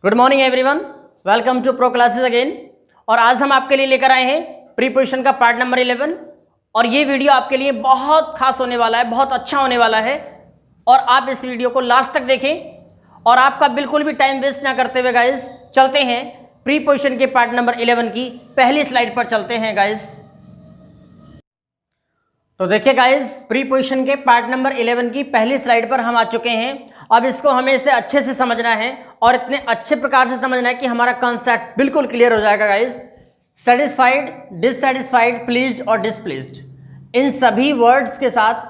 Good morning everyone, welcome to pro classes again. और आज हम आपके लिए लेकर आए हैं प्रीपोजिशन का पार्ट नंबर 11। और ये वीडियो आपके लिए बहुत खास होने वाला है, बहुत अच्छा होने वाला है। और आप इस वीडियो को लास्ट तक देखें और आपका बिल्कुल भी टाइम वेस्ट ना करते हुए गाइस चलते हैं प्रीपोजिशन के पार्ट नंबर 11 की पहली स्लाइड पर चलते हैं गाइस। तो देखिए गाइस, प्रीपोजिशन के पार्ट नंबर 11 की पहली स्लाइड पर हम आ चुके हैं। अब इसको हमें इसे अच्छे से समझना है और इतने अच्छे प्रकार से समझना है कि हमारा कॉन्सेप्ट बिल्कुल क्लियर हो जाएगा गाइस। सेटिस्फाइड, डिससेटिस्फाइड, प्लीज्ड और डिसप्लीज्ड, इन सभी वर्ड्स के साथ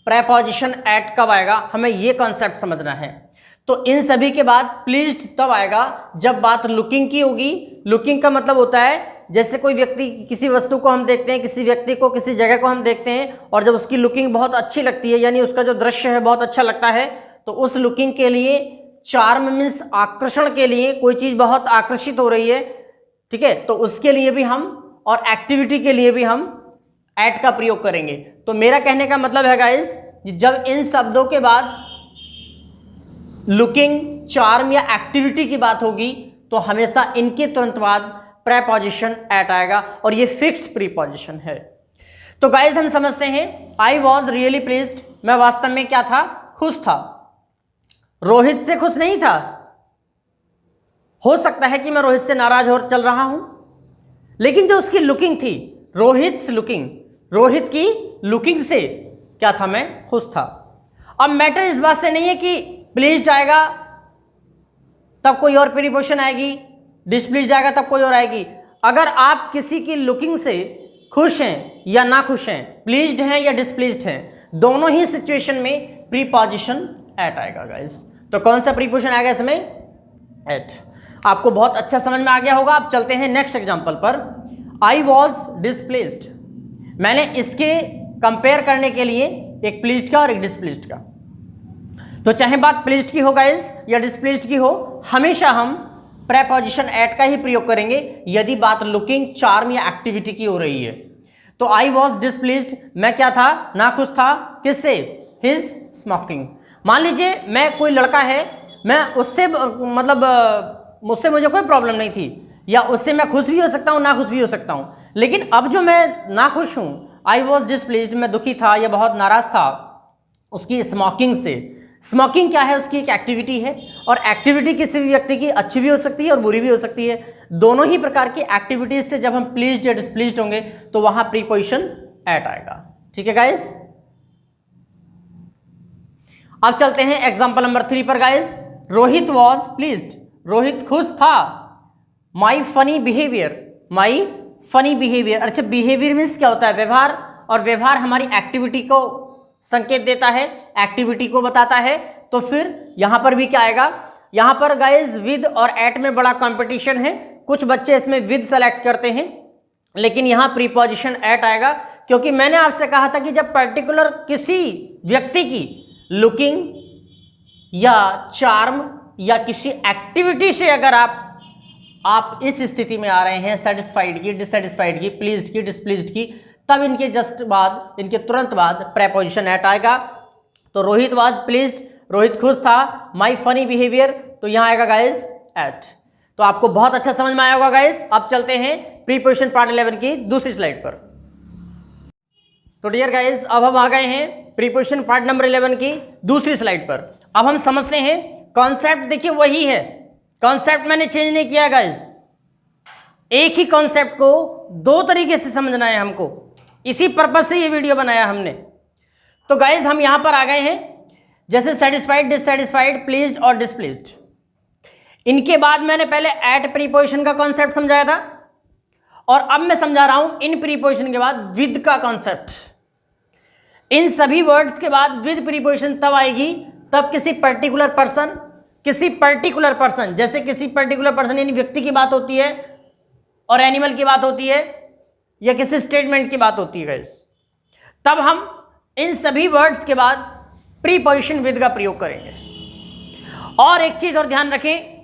प्रेपोजिशन एट कब आएगा, हमें ये कॉन्सेप्ट समझना है। तो इन सभी के बाद प्लीज्ड तब आएगा जब बात लुकिंग की होगी। लुकिंग का मतलब होता है जैसे कोई व्यक्ति, किसी वस्तु को हम देखते हैं, किसी व्यक्ति को, किसी जगह को हम देखते हैं और जब उसकी लुकिंग बहुत अच्छी लगती है, यानी उसका जो दृश्य है बहुत अच्छा लगता है, तो उस लुकिंग के लिए चार्म मीन्स आकर्षण के लिए, कोई चीज़ बहुत आकर्षित हो रही है, ठीक है, तो उसके लिए भी हम, और एक्टिविटी के लिए भी हम एट का प्रयोग करेंगे। तो मेरा कहने का मतलब है गाइस, जब इन शब्दों के बाद लुकिंग, चार्म या एक्टिविटी की बात होगी तो हमेशा इनके तुरंत बाद प्रेपोजिशन एट आएगा और ये फिक्स प्रीपोजिशन है। तो गाइस हम समझते हैं, आई वॉज रियली प्लीज्ड, मैं वास्तव में क्या था, खुश था। रोहित से खुश नहीं था। हो सकता है कि मैं रोहित से नाराज हो चल रहा हूं, लेकिन जो उसकी लुकिंग थी, रोहित लुकिंग, रोहित की लुकिंग से क्या था, मैं खुश था। अब मैटर इस बात से नहीं है कि प्लीज्ड आएगा तब कोई और प्रीपोजिशन आएगी, डिसप्लीज्ड आएगा तब कोई और आएगी। अगर आप किसी की लुकिंग से खुश हैं या ना खुश हैं, प्लीज्ड हैं या डिसप्लीज्ड हैं, दोनों ही सिचुएशन में प्रीपोजिशन एट आएगा गाइस। तो कौन सा प्रीपोजिशन आएगा इसमें, एट। आपको बहुत अच्छा समझ में आ गया होगा। अब चलते हैं नेक्स्ट एग्जांपल पर। आई वॉज डिसप्लीज्ड, मैंने इसके कंपेयर करने के लिए एक प्लीज्ड का और एक डिसप्लीज्ड का। तो चाहे बात प्लीज्ड की हो गाइस या डिसप्लीज्ड की हो, हमेशा हम प्रेपोजिशन एट का ही प्रयोग करेंगे यदि बात लुकिंग, चार्म या एक्टिविटी की हो रही है। तो आई वॉज डिसप्लीज्ड, मैं क्या था, नाखुश था, किससे, हिज स्मोकिंग। मान लीजिए मैं, कोई लड़का है, मैं उससे मतलब मुझसे मुझे कोई प्रॉब्लम नहीं थी, या उससे मैं खुश भी हो सकता हूँ, नाखुश भी हो सकता हूँ, लेकिन अब जो मैं नाखुश हूँ, आई वॉज डिसप्लीज्ड, मैं दुखी था या बहुत नाराज था उसकी स्मोकिंग से। स्मोकिंग क्या है, उसकी एक एक्टिविटी है, और एक्टिविटी किसी भी व्यक्ति की अच्छी भी हो सकती है और बुरी भी हो सकती है। दोनों ही प्रकार की एक्टिविटीज से जब हम प्लीज्ड या डिसप्लीज्ड होंगे तो वहां प्रीपोजिशन एट आएगा। ठीक है गाइस। अब चलते हैं एग्जांपल नंबर 3 पर guys. Rohit was pleased, Rohit खुश था। माई फनी बिहेवियर, माई फनी बिहेवियर, अच्छा बिहेवियर मीन्स क्या होता है, व्यवहार, और व्यवहार हमारी एक्टिविटी को संकेत देता है, एक्टिविटी को बताता है। तो फिर यहां पर भी क्या आएगा, यहां पर गाइस विद और एट में बड़ा कंपटीशन है। कुछ बच्चे इसमें विद सेलेक्ट करते हैं, लेकिन यहां प्रीपोजिशन एट आएगा, क्योंकि मैंने आपसे कहा था कि जब पर्टिकुलर किसी व्यक्ति की लुकिंग या चार्म या किसी एक्टिविटी से अगर आप इस स्थिति में आ रहे हैं, सेटिस्फाइड की, डिससेटिस्फाइड की, प्लीज्ड की, डिसप्लीज्ड की, तब इनके जस्ट बाद, इनके तुरंत बाद प्रेपोजिशन एट आएगा। तो रोहित वाज प्लीज्ड, रोहित खुश था। माई फनी बिहेवियर, तो यहां आएगा गाइस एट। तो आपको बहुत अच्छा समझ में आया होगा गाइस। अब चलते हैं प्रीपोजिशन पार्ट 11 की दूसरी स्लाइड पर। तो डियर गाइस, अब हम आ गए हैं प्रीपोजिशन पार्ट नंबर 11 की दूसरी स्लाइड पर। अब हम समझते हैं कॉन्सेप्ट, देखिए वही है, कॉन्सेप्ट मैंने चेंज नहीं किया गाइस। एक ही कॉन्सेप्ट को दो तरीके से समझना है हमको, इसी पर्पज से ये वीडियो बनाया हमने। तो गाइज हम यहां पर आ गए हैं, जैसे सेटिस्फाइड, डिससेटिस्फाइड, प्लीज्ड और डिसप्लीज्ड। इनके बाद मैंने पहले एट प्रीपोजिशन का कॉन्सेप्ट समझाया था, और अब मैं समझा रहा हूं इन प्रीपोजिशन के बाद विद का कॉन्सेप्ट। इन सभी वर्ड्स के बाद विद प्रीपोजिशन तब आएगी तब किसी पर्टिकुलर पर्सन, जैसे किसी पर्टिकुलर पर्सन यानी व्यक्ति की बात होती है, और एनिमल की बात होती है, या किसी स्टेटमेंट की बात होती है गाइस, तब हम इन सभी वर्ड्स के बाद प्रीपोजिशन विद का प्रयोग करेंगे। और एक चीज और ध्यान रखें,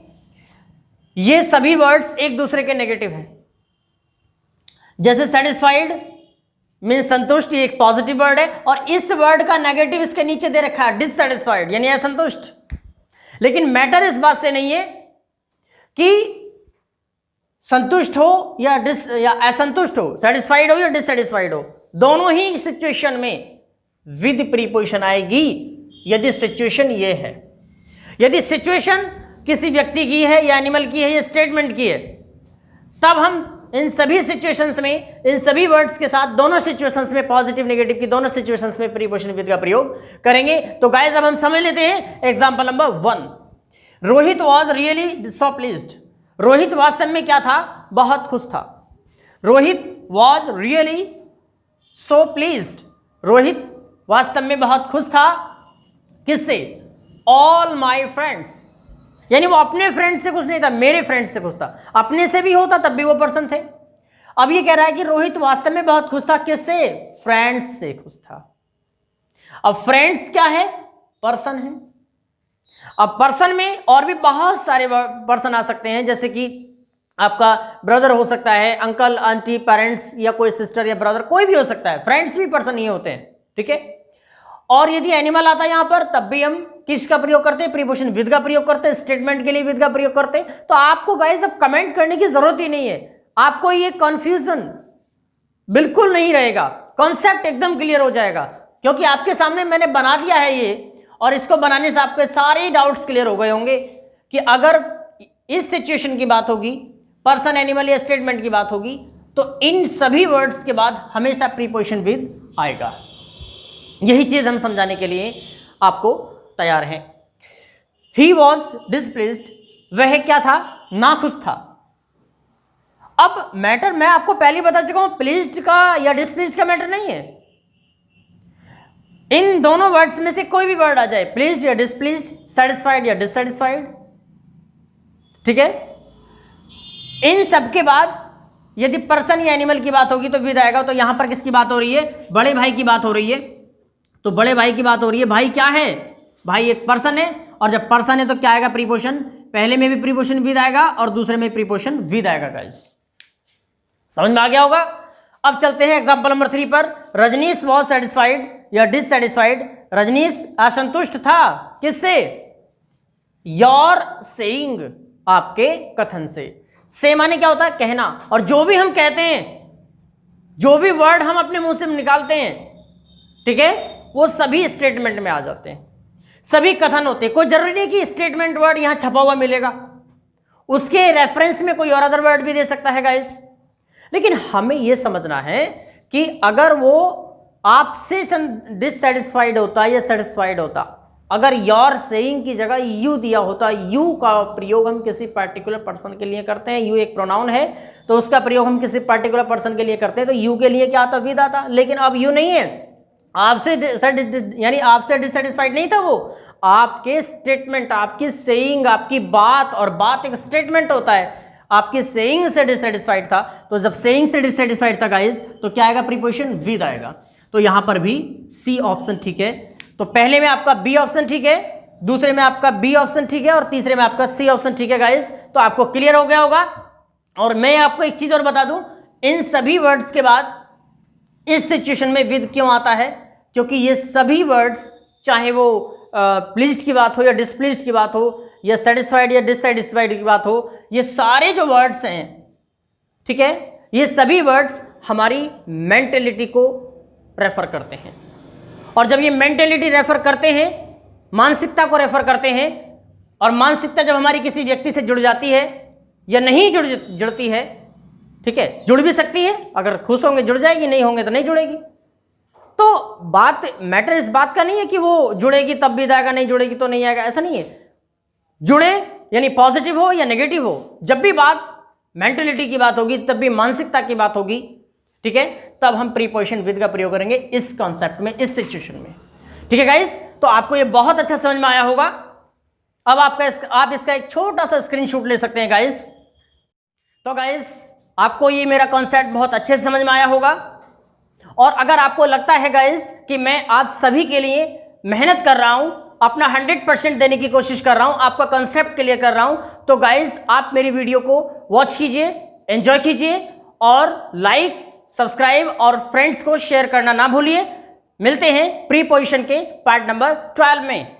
ये सभी वर्ड्स एक दूसरे के नेगेटिव हैं। जैसे सेटिस्फाइड मीन्स संतुष्ट, ये एक पॉजिटिव वर्ड है, और इस वर्ड का नेगेटिव इसके नीचे दे रखा है डिससेटिस्फाइड यानी असंतुष्ट। लेकिन मैटर इस बात से नहीं है कि संतुष्ट हो या असंतुष्ट हो, सेटिस्फाइड हो या डिससेटिस्फाइड हो, दोनों ही सिचुएशन में विद प्रीपोजिशन आएगी यदि सिचुएशन ये है। यदि सिचुएशन किसी व्यक्ति की है या एनिमल की है या स्टेटमेंट की है, तब हम इन सभी सिचुएशंस में, इन सभी वर्ड्स के साथ, दोनों सिचुएशंस में, पॉजिटिव नेगेटिव की दोनों सिचुएशंस में प्रीपोजिशन विद का प्रयोग करेंगे। तो गाइस अब हम समझ लेते हैं example number 1। Rohit was really so pleased. Rohit वास्तव में क्या था? बहुत खुश था। Rohit was really so pleased. Rohit वास्तव में बहुत खुश था। किससे? ऑल माई फ्रेंड्स, यानी वो अपने फ्रेंड से खुश नहीं था, मेरे फ्रेंड से खुश था। अपने से भी होता तब भी वो पर्सन थे। अब ये कह रहा है कि रोहित वास्तव में बहुत खुश था। किससे? फ्रेंड्स से खुश था। अब फ्रेंड्स क्या है? पर्सन है। अब पर्सन में और भी बहुत सारे पर्सन आ सकते हैं, जैसे कि आपका ब्रदर हो सकता है, अंकल, आंटी, पेरेंट्स, या कोई सिस्टर या ब्रदर, कोई भी हो सकता है। फ्रेंड्स भी पर्सन ही होते हैं, ठीक है। और यदि एनिमल आता है यहां पर, तब भी हम किसका प्रयोग करते हैं? प्रीपोजिशन विद का प्रयोग करते हैं। स्टेटमेंट के लिए विद का प्रयोग करते हैं। तो आपको गाइस अब कमेंट करने की जरूरत ही नहीं है। आपको ये कंफ्यूजन बिल्कुल नहीं रहेगा, कॉन्सेप्ट एकदम क्लियर हो जाएगा, क्योंकि आपके सामने मैंने बना दिया है ये, और इसको बनाने से आपके सारे डाउट्स क्लियर हो गए होंगे कि अगर इस सिचुएशन की बात होगी, पर्सन, एनिमल या स्टेटमेंट की बात होगी, तो इन सभी वर्ड्स के बाद हमेशा प्रीपोजिशन विद आएगा। यही चीज हम समझाने के लिए आपको तैयार हैं। ही वॉज डिसप्लीज्ड, वह क्या था? नाखुश था। अब मैटर मैं आपको पहले बता चुका हूं, प्लीज्ड का या डिसप्लीज्ड का मैटर नहीं है। इन दोनों वर्ड्स में से कोई भी वर्ड आ जाए, प्लीज्ड या डिसप्लीज्ड, सेटिस्फाइड या डिससेटिस्फाइड, ठीक है। इन सब के बाद यदि पर्सन या एनिमल की बात होगी तो विद आएगा। तो यहां पर किसकी बात हो रही है? बड़े भाई की बात हो रही है। तो बड़े भाई की बात हो रही है। भाई क्या है? भाई एक पर्सन है, और जब पर्सन है तो क्या आएगा? प्रीपोजिशन। पहले में भी प्रीपोजिशन विद आएगा और दूसरे में प्रीपोजिशन विद आएगा। गाइस समझ में आ गया होगा। अब चलते हैं एग्जांपल नंबर 3 पर। रजनीश वॉज सेटिस्फाइड या डिससेटिस्फाइड। रजनीश असंतुष्ट था। किससे? योर सेइंग, आपके कथन से। से माने क्या होता है? कहना। और जो भी हम कहते हैं, जो भी वर्ड हम अपने मुंह से निकालते हैं, ठीक है, वो सभी स्टेटमेंट में आ जाते हैं, सभी कथन होते हैं। कोई जरूरी नहीं कि स्टेटमेंट वर्ड यहां छपा हुआ मिलेगा, उसके रेफरेंस में कोई और अदर वर्ड भी दे सकता है गाइस। लेकिन हमें यह समझना है कि अगर वो आपसे डिससेटिस्फाइड होता या सेटिस्फाइड होता, अगर योर सेइंग की जगह यू दिया होता, यू का प्रयोग हम किसी पर्टिकुलर पर्सन के लिए करते हैं। यू एक प्रोनाउन है, तो उसका प्रयोग हम किसी पर्टिकुलर पर्सन के लिए करते हैं, तो यू के लिए क्या आता? विद आता। लेकिन अब यू नहीं है, आपसे यानी आपसे डिससेटिस्फाइड नहीं था वो, आपके स्टेटमेंट, आपकी सेइंग, आपकी बात, और बात एक स्टेटमेंट होता है, आपकी सेइंग से डिससेटिस्फाइड था। तो जब सेइंग से डिससेटिस्फाइड था गाइस, तो क्या आएगा? प्रीपोजिशन विद आएगा। तो यहां पर भी सी ऑप्शन ठीक है। तो पहले में आपका बी ऑप्शन ठीक है, दूसरे में आपका बी ऑप्शन ठीक है, और तीसरे में आपका सी ऑप्शन ठीक है गाइस। तो आपको क्लियर हो गया होगा। और मैं आपको एक चीज और बता दूं, इन सभी वर्ड्स के बाद इस सिचुएशन में विद क्यों आता है? क्योंकि ये सभी वर्ड्स, चाहे वो प्लीज्ड की बात हो या डिसप्लीज्ड की बात हो, या सेटिस्फाइड या डिससेटिस्फाइड की बात हो, ये सारे जो वर्ड्स हैं, ठीक है, ये सभी वर्ड्स हमारी मेंटेलिटी को रेफर करते हैं। और जब ये मेंटेलिटी रेफर करते हैं, मानसिकता को रेफर करते हैं, और मानसिकता जब हमारी किसी व्यक्ति से जुड़ जाती है या नहीं जुड़ती है, ठीक है, जुड़ भी सकती है, अगर खुश होंगे जुड़ जाएगी, नहीं होंगे तो नहीं जुड़ेगी। तो बात, मैटर इस बात का नहीं है कि वो जुड़ेगी तब भी आएगा, नहीं जुड़ेगी तो नहीं आएगा, ऐसा नहीं है। जुड़े यानी पॉजिटिव हो या नेगेटिव हो, जब भी बात मेंटेलिटी की बात होगी, तब भी मानसिकता की बात होगी, ठीक है, तब हम प्रीपोजिशन विद का प्रयोग करेंगे इस कॉन्सेप्ट में, इस सिचुएशन में। ठीक है गाइस, तो आपको ये बहुत अच्छा समझ में आया होगा। अब आप इसका एक छोटा सा स्क्रीनशॉट ले सकते हैं गाइस। तो गाइस, आपको ये मेरा कॉन्सेप्ट बहुत अच्छे से समझ में आया होगा। और अगर आपको लगता है गाइस कि मैं आप सभी के लिए मेहनत कर रहा हूं, अपना 100% देने की कोशिश कर रहा हूं, आपका कॉन्सेप्ट क्लियर कर रहा हूं, तो गाइस आप मेरी वीडियो को वॉच कीजिए, एंजॉय कीजिए, और लाइक, सब्सक्राइब और फ्रेंड्स को शेयर करना ना भूलिए। मिलते हैं प्रीपोजिशन के पार्ट नंबर 12 में।